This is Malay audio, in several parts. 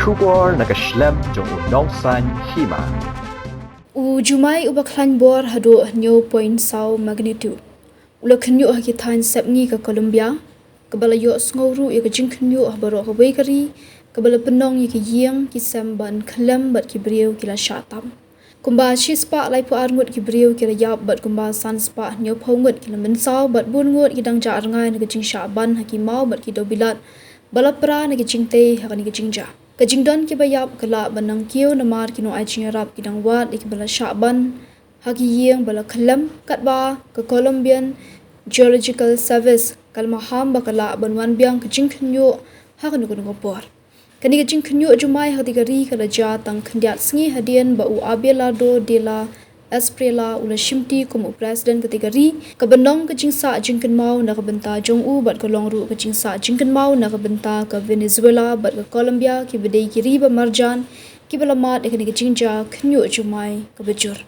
Kubor nakaslem jong unong san Hima. Jumai ubaklan bor hado nyo Mynsaw magnitude. Jingkhynñiuh hakitan sepngi ke Colombia. Kabala yo sngoru ya ke Jingkhynñiuh baro ke bakery. Kabala penong ya ke yeng ki semban klem bat ki brieu kila syatam. Kumba spa lai pu Ngut ki brieu kila yap bat kumba san spa nyo Ngut kila Mynsaw bat bun Ngut ki dang ja rangai na ke jing syaban hakimau bat ki dobilat. Balapra na ke jingte hakani ke jingja. Kajingdon ki bayap kala banang kiyo namar kino ai chingarap kidang wat ik bala syaban haki yeng bala kalam katba ke Colombian Geological Service kalmaham bakala banwan biang ke Jingkhynñiuh hakan nugo por. Kani ke Jingkhynñiuh Jumai hatigari kala ja tang kendiat sengi hadian ba u Abelardo de la Esprela ula shimti kumu presiden kategori kebenong ke jingsa Jingkhynñiuh na kebenta jongu bat ke longru ke jingsa Jingkhynñiuh na kebenta ke Venezuela bat ke Colombia ki bedai kiri ba marjan ki belamat ekani ke jingja Jingkhynñiuh Jumai ke bejur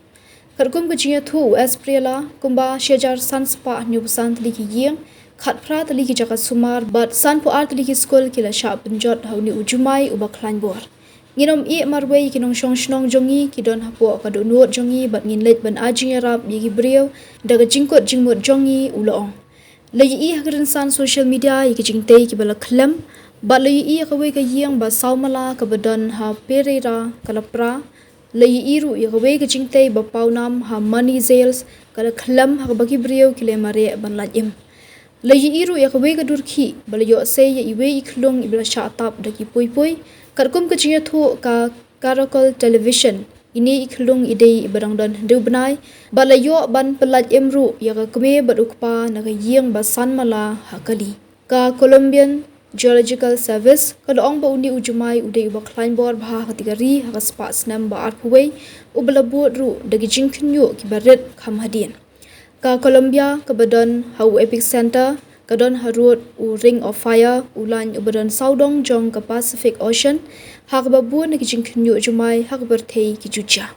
kerkum ke jingya thu Esprela kumba syajar san spa nyu pesan teli ki yeng khat pra teli ki jakat sumar bat san pu ar teli ki skol kila syap penjot hauni Jumai ubak klan bor. Nginom I marway kinong shnong jongi kidon hapo kado nuot jongi bat ngin leit ban ajing yarap yegi brieu daga jingkot jingmut jongi ulaong. Layi I hagrin san social media yegi jingtei ki bala klem bat layi I kawe ka yeng ba saumala ka badan ha Pereira kalapra layi I ru yegi ka jingtei ba paunam ha money sales kala klem ha bagi brieu kile mare ban lajim. Layi I ru yegi ka durki bala yo se ye iwe iklung ibla shatap daki pui Karkum kecingnya tu ka Caracol Television ini iklung idei barangdan hendu benai balayo ban pelat emru ya ka keme berukpa naga yeng basan mala hakali ka Colombian Geological Service ka doong ba undi Jumai udei ubak lain bor bah kategori ha spa snam ba arpuwei ubelabut ru dagi Jingkhynñiuh ki baret kham hadien ka Colombia ka badan hau epic center kadon harut u ring of fire ulan ubadan saudong jong ke Pacific Ocean hak babu na ki Jingkhynñiuh Jumai hak berthei ki juja.